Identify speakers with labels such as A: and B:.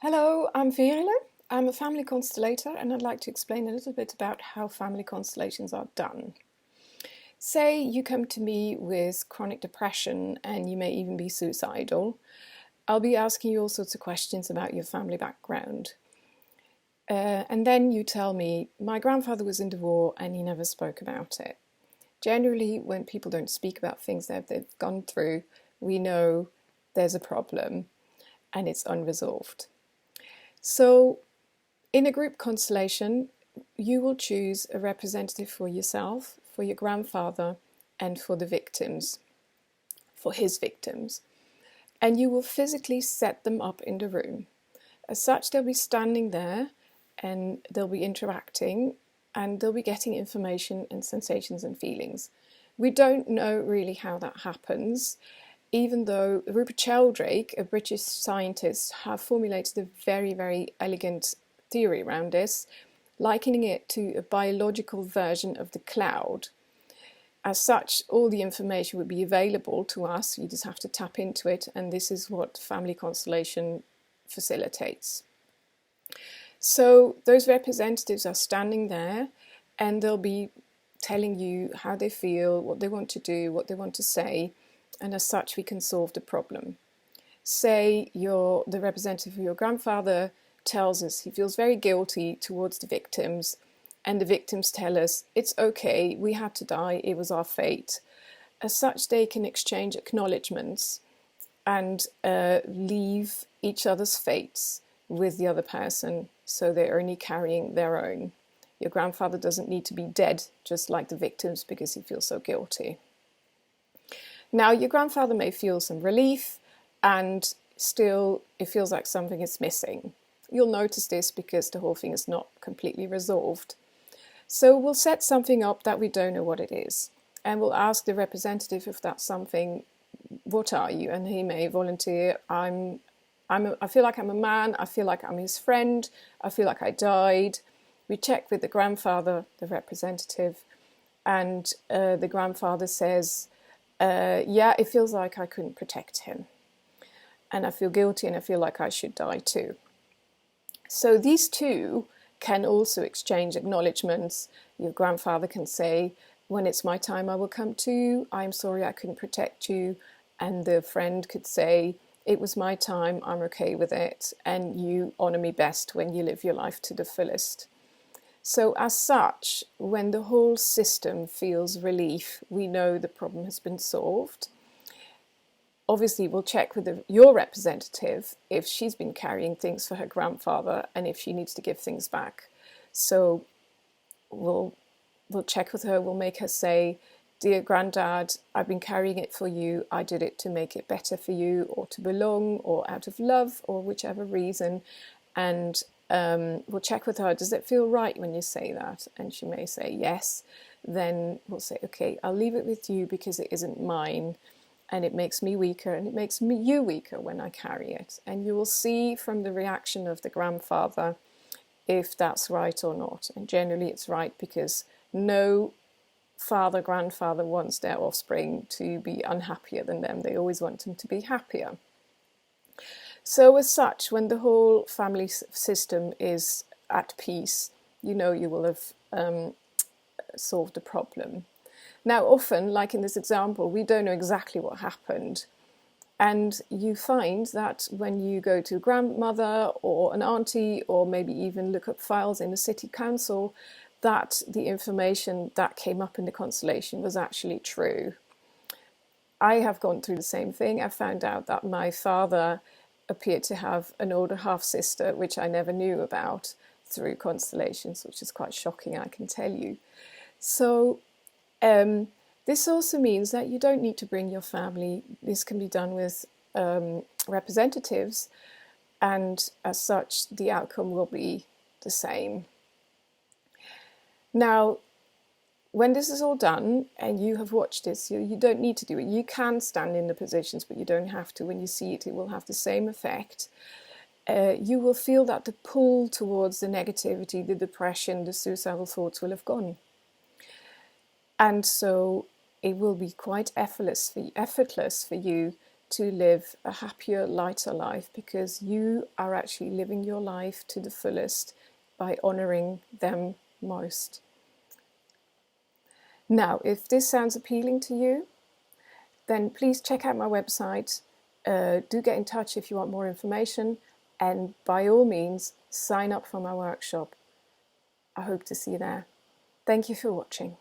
A: Hello, I'm Veerle. I'm a family constellator and I'd like to explain a little bit about how family constellations are done. Say you come to me with chronic depression and you may even be suicidal. I'll be asking you all sorts of questions about your family background. And then you tell me, my grandfather was in the war and he never spoke about it. Generally, when people don't speak about things that they've gone through, we know there's a problem and it's unresolved. So in a group constellation, you will choose a representative for yourself, for your grandfather, and for the victims, for his victims. And you will physically set them up in the room. As such, they'll be standing there and they'll be interacting and they'll be getting information and sensations and feelings. We don't know really how that happens, even though Rupert Sheldrake, a British scientist, have formulated a very, very elegant theory around this, likening it to a biological version of the cloud. As such, all the information would be available to us. You just have to tap into it, and this is what family constellation facilitates. So those representatives are standing there and they'll be telling you how they feel, what they want to do, what they want to say, and as such we can solve the problem. Say the representative of your grandfather tells us he feels very guilty towards the victims, and the victims tell us it's okay, we had to die, it was our fate. As such, they can exchange acknowledgements and leave each other's fates with the other person, so they're only carrying their own. Your grandfather doesn't need to be dead just like the victims because he feels so guilty. Now, your grandfather may feel some relief and still it feels like something is missing. You'll notice this because the whole thing is not completely resolved. So we'll set something up that we don't know what it is. And we'll ask the representative if that's something, what are you? And he may volunteer, I feel like I'm a man, I feel like I'm his friend, I feel like I died. We check with the grandfather, the representative, and the grandfather says, yeah, it feels like I couldn't protect him. And I feel guilty and I feel like I should die too. So these two can also exchange acknowledgements. Your grandfather can say, when it's my time, I will come too. I'm sorry I couldn't protect you. And the friend could say, it was my time, I'm okay with it. And you honor me best when you live your life to the fullest. So as such, when the whole system feels relief, we know the problem has been solved. Obviously, we'll check with your representative if she's been carrying things for her grandfather and if she needs to give things back. So we'll check with her, we'll make her say, dear granddad, I've been carrying it for you. I did it to make it better for you, or to belong, or out of love, or whichever reason. And we'll check with her, does it feel right when you say that? And she may say yes. Then we'll say, okay, I'll leave it with you because it isn't mine. And it makes me weaker, and it makes you weaker when I carry it. And you will see from the reaction of the grandfather if that's right or not. And generally it's right, because no grandfather wants their offspring to be unhappier than them. They always want them to be happier. So as such, when the whole family system is at peace, you know you will have solved the problem. Now, often, like in this example, we don't know exactly what happened. And you find that when you go to a grandmother or an auntie, or maybe even look up files in the city council, that the information that came up in the constellation was actually true. I have gone through the same thing. I found out that my father appeared to have an older half-sister, which I never knew about, through constellations, which is quite shocking, I can tell you. So this also means that you don't need to bring your family. This can be done with representatives, and as such, the outcome will be the same. Now, when this is all done and you have watched this, you don't need to do it. You can stand in the positions, but you don't have to. When you see it, it will have the same effect. You will feel that the pull towards the negativity, the depression, the suicidal thoughts will have gone. And so it will be quite effortless for you to live a happier, lighter life, because you are actually living your life to the fullest by honouring them most. Now, if this sounds appealing to you, then please check out my website. Do get in touch if you want more information, and by all means, sign up for my workshop. I hope to see you there. Thank you for watching.